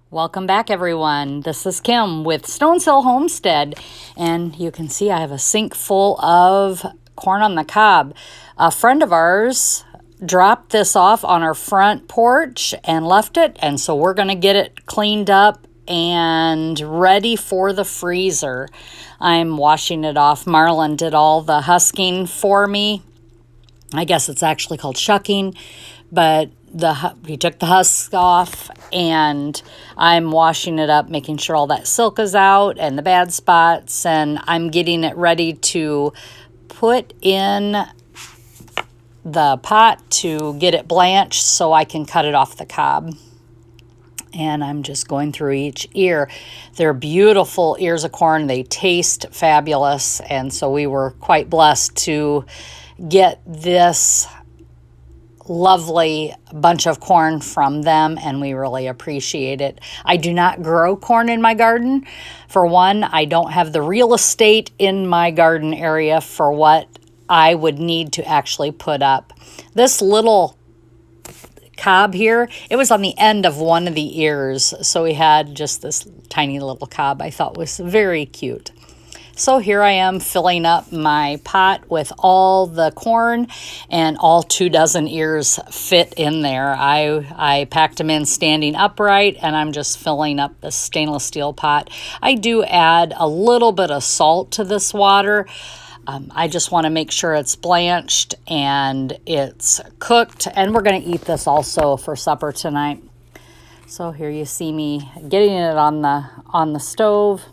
Welcome back, everyone. This is Kim with Stonehill Homestead, and you can see I have a sink full of corn on the cob. A friend of ours dropped this off on our front porch and left it, and so we're going to get it cleaned up and ready for the freezer. I'm washing it off. Marlin did all the husking for me. I guess it's actually called shucking, but he took the husks off, and I'm washing it up, making sure all that silk is out and the bad spots, and I'm getting it ready to put in the pot to get it blanched so I can cut it off the cob. And I'm just going through each ear. They're beautiful ears of corn. They taste fabulous, and so we were quite blessed to get this lovely bunch of corn from them, and we really appreciate it. I do not grow corn in my garden. For one, I don't have the real estate in my garden area for what I would need to actually put up. This little cob here, it was on the end of one of the ears, so we had just this tiny little cob I thought was very cute. So here I am filling up my pot with all the corn, and all 24 ears fit in there. I packed them in standing upright, and I'm just filling up the stainless steel pot. I do add a little bit of salt to this water. I just want to make sure it's blanched and it's cooked, and we're going to eat this also for supper tonight. So here you see me getting it on the stove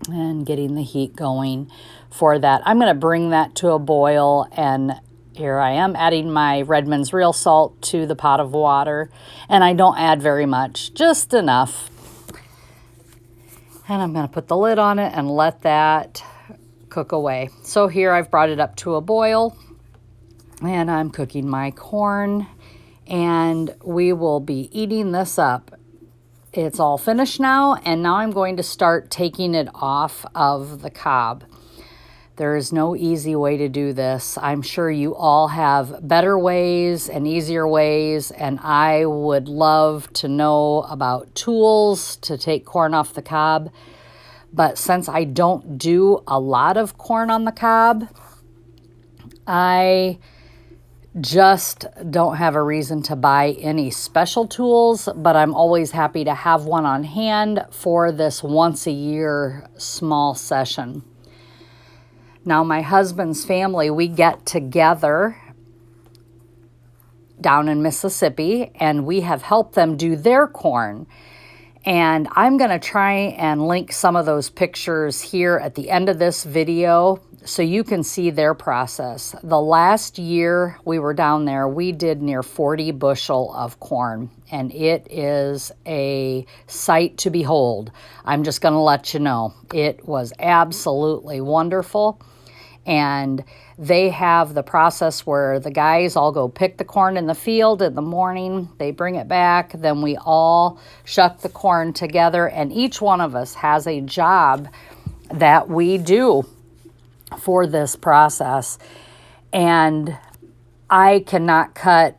and getting the heat going for that. I'm going to bring that to a boil, and here I am adding my Redmond's real salt to the pot of water, and I don't add very much, just enough. And I'm going to put the lid on it and let that cook away. So here I've brought it up to a boil, and I'm cooking my corn, and we will be eating this up. It's all finished now, and now I'm going to start taking it off of the cob. There is no easy way to do this. I'm sure you all have better ways and easier ways, and I would love to know about tools to take corn off the cob. But since I don't do a lot of corn on the cob, I just don't have a reason to buy any special tools, but I'm always happy to have one on hand for this once a year small session. Now, my husband's family, we get together down in Mississippi, and we have helped them do their corn. And I'm going to try and link some of those pictures here at the end of this video so you can see their process. The last year we were down there, we did near 40 bushel of corn, and it is a sight to behold. I'm just going to let you know. It was absolutely wonderful. And they have the process where the guys all go pick the corn in the field in the morning. They bring it back. Then we all shuck the corn together, and each one of us has a job that we do for this process. And I cannot cut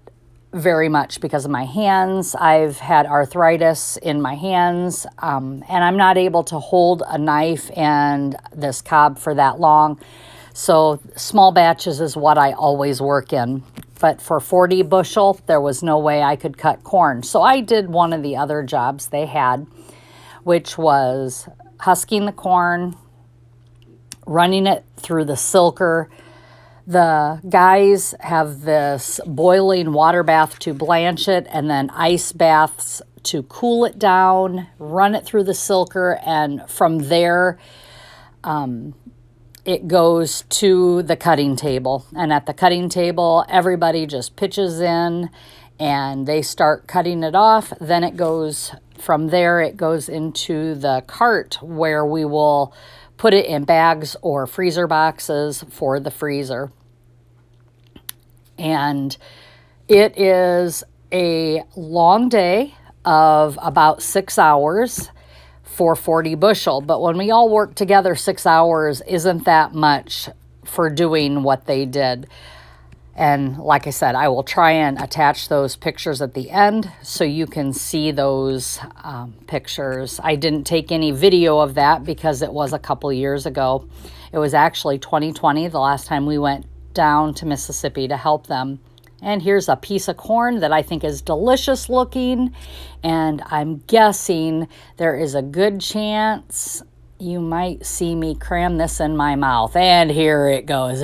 very much because of my hands. I've had arthritis in my hands, and I'm not able to hold a knife and this cob for that long. So small batches is what I always work in. But for 40 bushel, there was no way I could cut corn. So I did one of the other jobs they had, which was husking the corn, running it through the silker. The guys have this boiling water bath to blanch it, and then ice baths to cool it down, run it through the silker, and from there, it goes to the cutting table. And at the cutting table, everybody just pitches in and they start cutting it off. Then it goes, from there, it goes into the cart where we will put it in bags or freezer boxes for the freezer. And it is a long day of about 6 hours for 40 bushel. But when we all work together, 6 hours isn't that much for doing what they did. And like I said, I will try and attach those pictures at the end so you can see those pictures. I didn't take any video of that because it was a couple years ago. It was actually 2020, the last time we went down to Mississippi to help them. And here's a piece of corn that I think is delicious looking. And I'm guessing there is a good chance you might see me cram this in my mouth. And here it goes.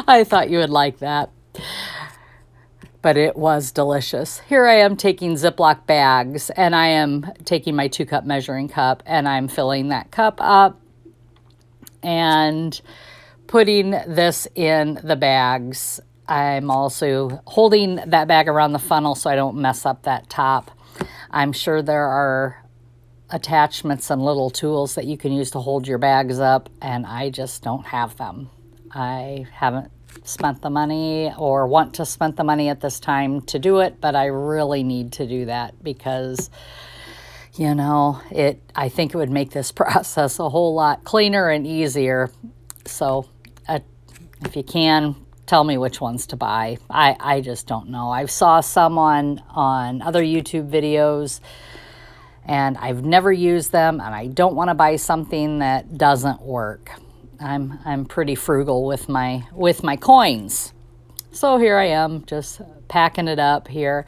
I thought you would like that. But it was delicious. Here I am taking Ziploc bags, and I am taking my 2-cup measuring cup, and I'm filling that cup up and putting this in the bags. I'm also holding that bag around the funnel so I don't mess up that top. I'm sure there are attachments and little tools that you can use to hold your bags up, and I just don't have them. I haven't spent the money or want to spend the money at this time to do it, but I really need to do that because, you know, I think it would make this process a whole lot cleaner and easier. So if you can, tell me which ones to buy. I just don't know. I saw some on other YouTube videos, and I've never used them, and I don't want to buy something that doesn't work. I'm pretty frugal with my coins. So here I am just packing it up here.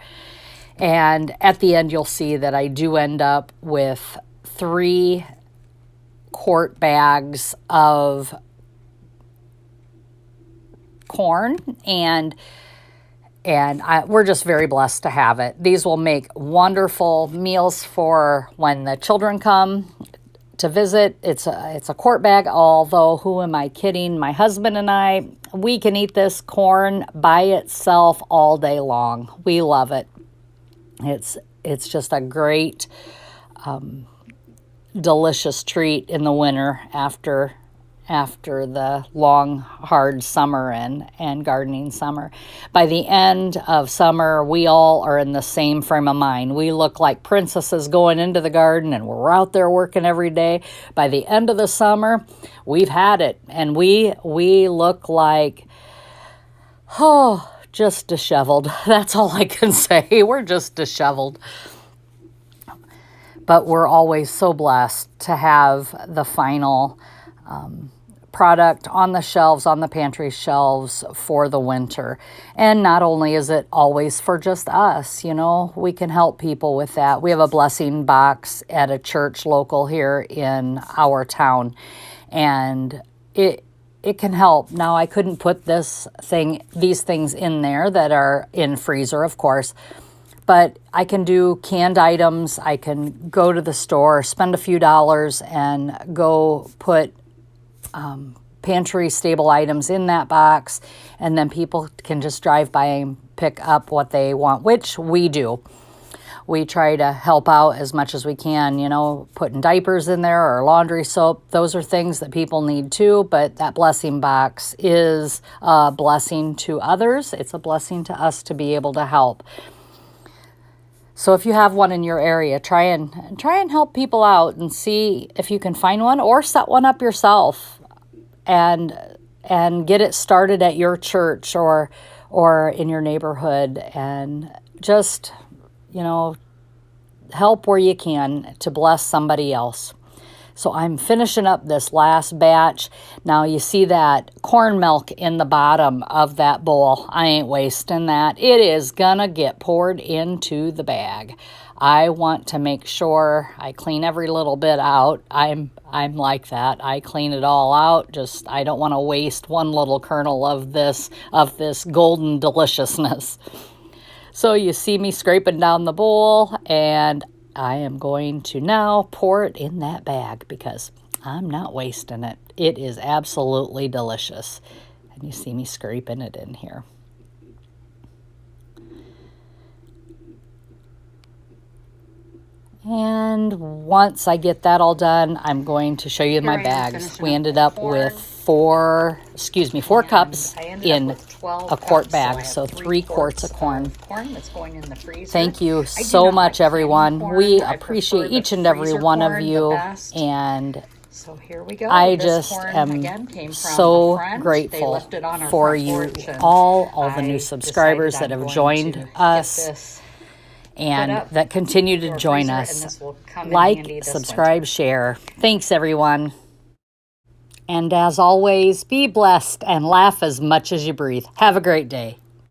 And at the end you'll see that I do end up with 3 quart bags of corn, and we're just very blessed to have it. These will make wonderful meals for when the children come to visit. It's a quart bag, although who am I kidding? My husband and I, we can eat this corn by itself all day long. We love it. It's just a great, delicious treat in the winter after the long, hard summer and gardening summer. By the end of summer, we all are in the same frame of mind. We look like princesses going into the garden, and we're out there working every day. By the end of the summer, we've had it, and we look like, just disheveled. That's all I can say. We're just disheveled. But we're always so blessed to have the final product on the shelves, on the pantry shelves for the winter. And not only is it always for just us, you know, we can help people with that. We have a blessing box at a church local here in our town, and it can help. Now, I couldn't put these things in there that are in freezer, of course, but I can do canned items. I can go to the store, spend a few dollars, and go put pantry stable items in that box, and then people can just drive by and pick up what they want, which we do. We try to help out as much as we can, you know, putting diapers in there or laundry soap. Those are things that people need too, but that blessing box is a blessing to others. It's a blessing to us to be able to help. So if you have one in your area, try and help people out and see if you can find one or set one up yourself and get it started at your church or in your neighborhood, and just, you know, help where you can to bless somebody else. So I'm finishing up this last batch. Now you see that corn milk in the bottom of that bowl. I ain't wasting that. It is gonna get poured into the bag. I want to make sure I clean every little bit out. I'm like that. I clean it all out. I don't want to waste one little kernel of this golden deliciousness. So you see me scraping down the bowl, and I am going to now pour it in that bag because I'm not wasting it. It is absolutely delicious. And you see me scraping it in here. And once I get that all done, I'm going to show you my bags. We ended up with four cups in a quart bag, so 3 quarts of corn. Thank you so much, everyone. We appreciate each and every one of you, and So here we go. I This just corn, am again, came from so a friend. They grateful left it on our for front you porch, and all the new I subscribers decided that I'm have going joined to get us this put and up that continue to to our join freezer, and us. this will come in Like, handy this subscribe, winter. share. Thanks, everyone. And as always, be blessed and laugh as much as you breathe. Have a great day.